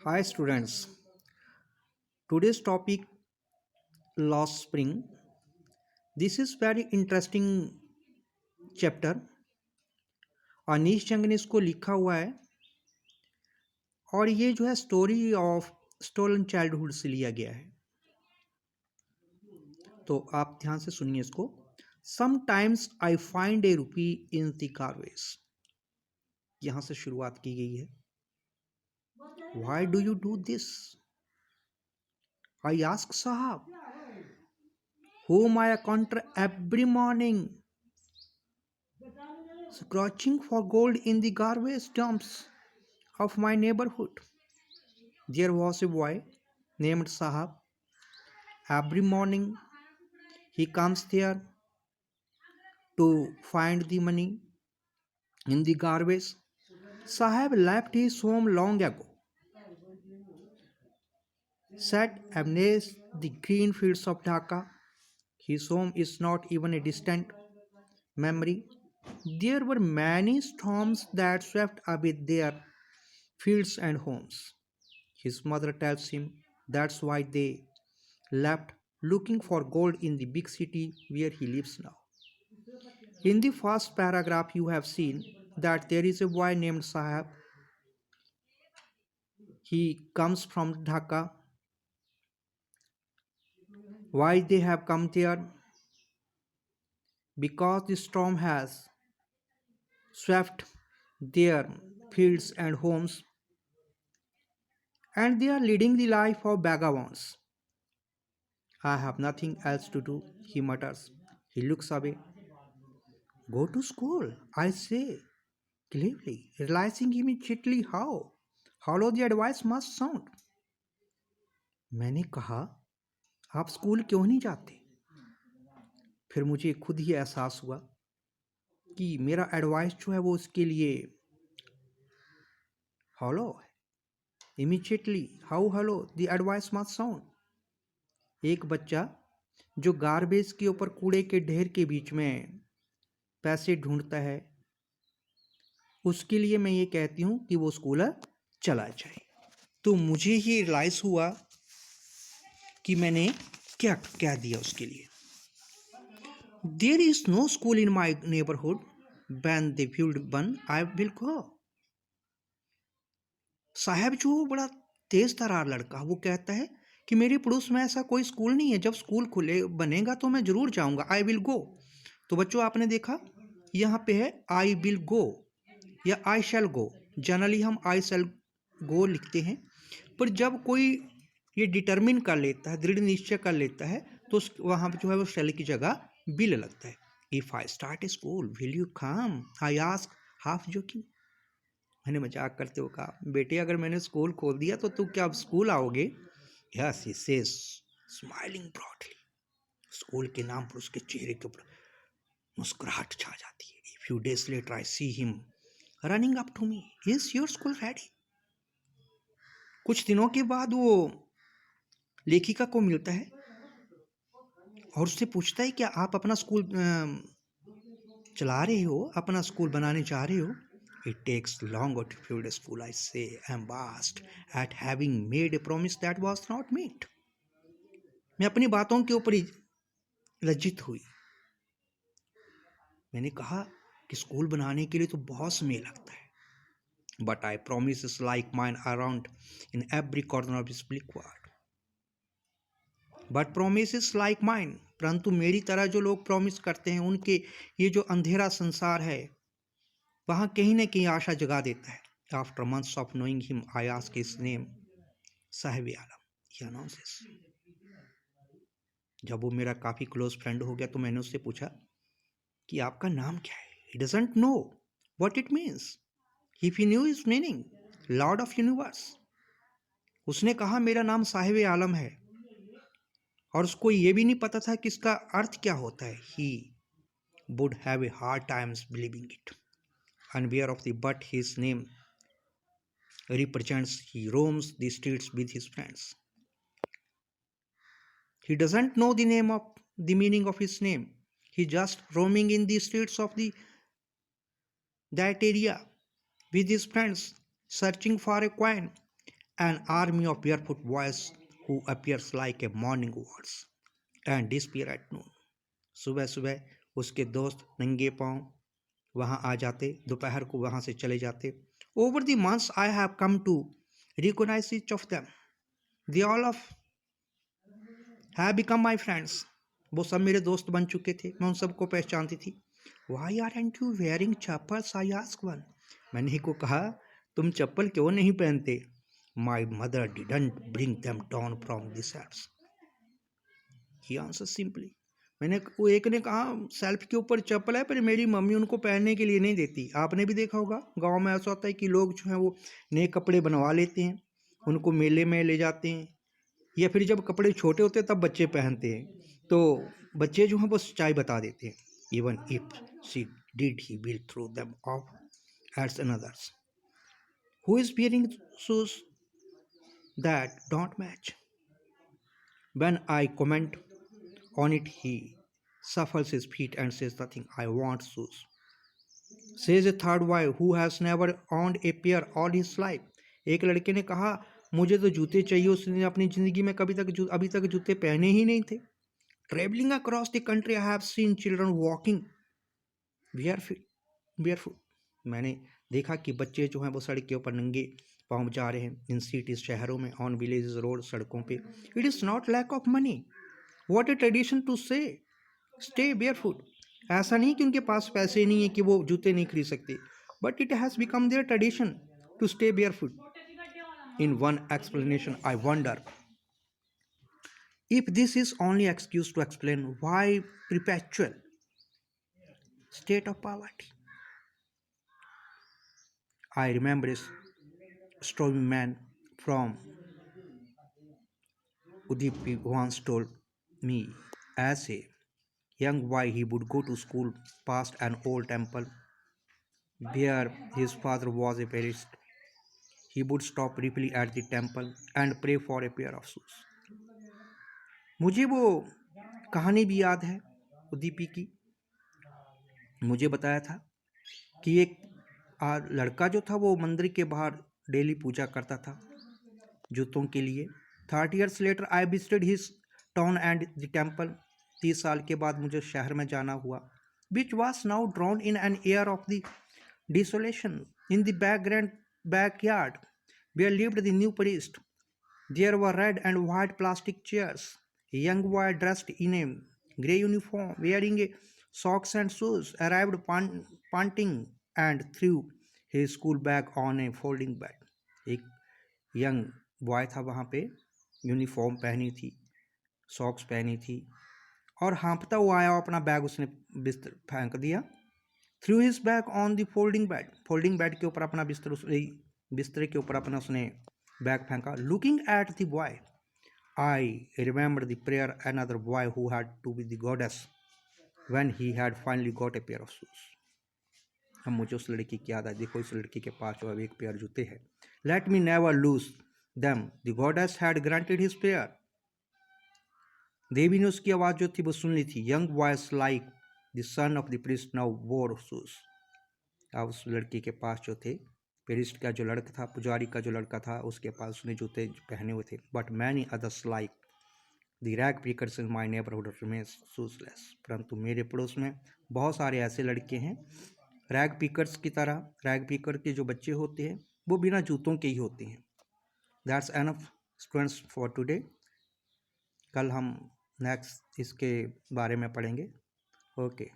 Hi students, today's topic Lost Spring. This is very interesting chapter। Anish चंग ने इसको लिखा हुआ है और ये जो है स्टोरी ऑफ स्टोलन चाइल्डहुड से लिया गया है। तो आप ध्यान से सुनिए इसको। समटाइम्स आई फाइंड ए रूपी इन द कारवेज। यहां से शुरुआत की गई है। Why do you do this? I ask साहब whom I encounter every morning scratching for gold in the garbage dumps of my neighborhood. There was a boy named Sahab. Every morning he comes there to find the money in the garbage. Sahab left his home long ago, set amidst the green fields of Dhaka. His home is not even a distant memory. There were many storms that swept away their fields and homes. His mother tells him that's why they left looking for gold in the big city where he lives now. In the first paragraph, you have seen that there is a boy named Sahab. He comes from Dhaka. Why they have come there? Because the storm has swept their fields and homes, and they are leading the life of vagabonds. I have nothing else to do, he mutters. He looks away. Go to school, I say, gleefully, realizing immediately how hollow the advice must sound. मैंने कहा, आप school क्यों नहीं जाते? फिर मुझे खुद ही एहसास हुआ कि मेरा एडवाइस जो है वो उसके लिए हॉलो है। Immediately how hollow the advice must sound. एक बच्चा जो गार्बेज के ऊपर कूड़े के ढेर के बीच में पैसे ढूंढता है, उसके लिए मैं ये कहती हूँ कि वो स्कूल चला जाए। तो मुझे ये रियलाइज हुआ कि मैंने क्या कह दिया उसके लिए। There is no school in my neighbourhood when the field burn I will go. साहब जो बड़ा तेज तरार लड़का, वो कहता है कि मेरे पड़ोस में ऐसा कोई स्कूल नहीं है, जब स्कूल खुले बनेगा तो मैं जरूर जाऊंगा, आई विल गो। तो बच्चों आपने देखा यहाँ पे है आई विल गो या आई शैल गो। जनरली हम आई शैल गो लिखते हैं, पर जब कोई ये डिटरमिन कर लेता है, दृढ़ निश्चय कर लेता है, तो वहाँ जो है वो शैल की जगह विल लगता है। If I start A school will you come, I ask half joking. मैंने मजाक करते हुए कहा, बेटे अगर मैंने स्कूल खोल दिया तो तू क्या अब स्कूल आओगे? Yes he says smiling broadly. School के नाम पर उसके चेहरे के ऊपर मुस्कुराहट छा जाती है। A few days later I see him running up to me. Is your school ready? कुछ दिनों के बाद वो लेखिका को मिलता है और उससे पूछता है क्या आप अपना स्कूल चला रहे हो, अपना स्कूल बनाने जा रहे हो? It takes longer to build a school, I say, embarrassed at having made a promise that was not meant. मैं अपनी बातों के ऊपर ही लज्जित हुई। मैंने कहा कि स्कूल बनाने के लिए तो बहुत समय लगता है, but I promises like mine around in every corner of this bleak world. But promises like mine, परंतु मेरी तरह जो लोग प्रॉमिस करते हैं, उनके ये जो अंधेरा संसार है वहाँ कहीं न कहीं आशा जगा देता है। After months of knowing him, I ask his name, Sahib Alam, he announces. जब वो मेरा काफ़ी क्लोज फ्रेंड हो गया तो मैंने उससे पूछा कि आपका नाम क्या है? He doesn't know what it means. If he knew its meaning, Lord of Universe. उसने कहा मेरा नाम साहिब आलम है और उसको ये भी नहीं पता था कि इसका अर्थ क्या होता है। He would have a hard times believing it. Unaware of the but his name represents, he roams the streets with his friends. He doesn't know the name of the meaning of his name. He just roaming in the streets of that area with his friends, searching for a coin an army of barefoot boys who appears like a morning words and disappear at noon. सुबह सुबह उसके दोस्त नंगे पांव वहां आ जाते, दोपहर को वहां से चले जाते. Over the months I have come to recognize each of them. They all of have become my friends. वो सब मेरे दोस्त बन चुके थे, मैं उन सबको पहचानती थी. Why aren't you wearing chappals? I asked one. मैंने को कहा, तुम चप्पल क्यों नहीं पहनते? My mother didn't bring them down from the shelves. He answered simply. वो एक ने कहा, सेल्फ के ऊपर चप्पल है पर मेरी मम्मी उनको पहनने के लिए नहीं देती. आपने भी देखा होगा गांव में ऐसा होता है कि लोग जो हैं वो नए कपड़े बनवा लेते हैं, उनको मेले में ले जाते हैं, या फिर जब कपड़े छोटे होते हैं तब बच्चे पहनते हैं, तो बच्चे जो हैं वो सच्चाई बता देते हैं. Even if she did, he will throw them off as another's. Who is wearing shoes that don't match? When I comment on it, he shuffles his feet and says nothing. I want shoes. Says a third boy who has never owned a pair all his life. एक लड़के ने कहा, मुझे तो जूते चाहिए, उसने अपनी जिंदगी में अभी तक जूते पहने ही नहीं थे. Traveling across the country, I have seen children walking barefoot. मैंने देखा कि बच्चे जो हैं वो सड़क के ऊपर नंगे पाँव जा रहे हैं. इन सिटीज, शहरों में, ऑन विलेज रोड, सड़कों पे. It is not lack of money. What a tradition to say stay barefoot. ऐसा नहीं कि उनके पास पैसे नहीं है कि वो जूते नहीं खरीद सकते, but it has become their tradition to stay barefoot. In one explanation I wonder if this is only excuse to explain why perpetual state of poverty. I remember a stormy man from Udupi once told me as a young boy he would go to school past an old temple where his father was a priest. He would stop briefly at the temple and pray for a pair of shoes. मुझे वो कहानी भी याद है उदीपी की. मुझे बताया था कि एक लड़का जो था वो मंदिर के बाहर डेली पूजा करता था जूतों के लिए. 30 years later I visited his town and the temple. 30 साल के बाद मुझे शहर में जाना हुआ, which was now drowned in an air of the desolation. In the backyard where lived the new priest, there were red and white plastic chairs. A young boy dressed in a grey uniform, wearing a socks and shoes, arrived panting and threw his school bag on a folding bed. एक young boy था वहाँ पे, uniform पहनी थी, socks पहनी थी, और हाँफता हुआ आया, अपना बैग उसने बिस्तर फेंक दिया. Through his bag on the folding bed. Folding bed के ऊपर अपना बिस्तर के ऊपर अपना उसने बैग फेंका. Looking at the boy I remember the prayer another boy who had to be the goddess when he had finally got a pair of shoes. अब मुझे उस लड़की की याद आई. देखो, इस लड़की के पास जो है एक पेयर जूते हैं. Let me never lose them, the goddess had granted his pair. देवी ने उसकी आवाज़ जो थी वो सुन ली थी. Young boys like the son of the priest now wore shoes. अब उस लड़की के पास जो थे, प्रिस्ट का जो लड़का था, पुजारी का जो लड़का था, उसके पास उसने जूते पहने हुए थे. But many others like the rag pickers in my neighbourhood remain shoeless. परंतु मेरे पड़ोस में बहुत सारे ऐसे लड़के हैं रैग पिकर्स की तरह. रैग पिकर के जो बच्चे होते हैं वो बिना जूतों के ही होते हैं. That's enough students for today. कल हम नेक्स्ट इसके बारे में पढ़ेंगे. ओके.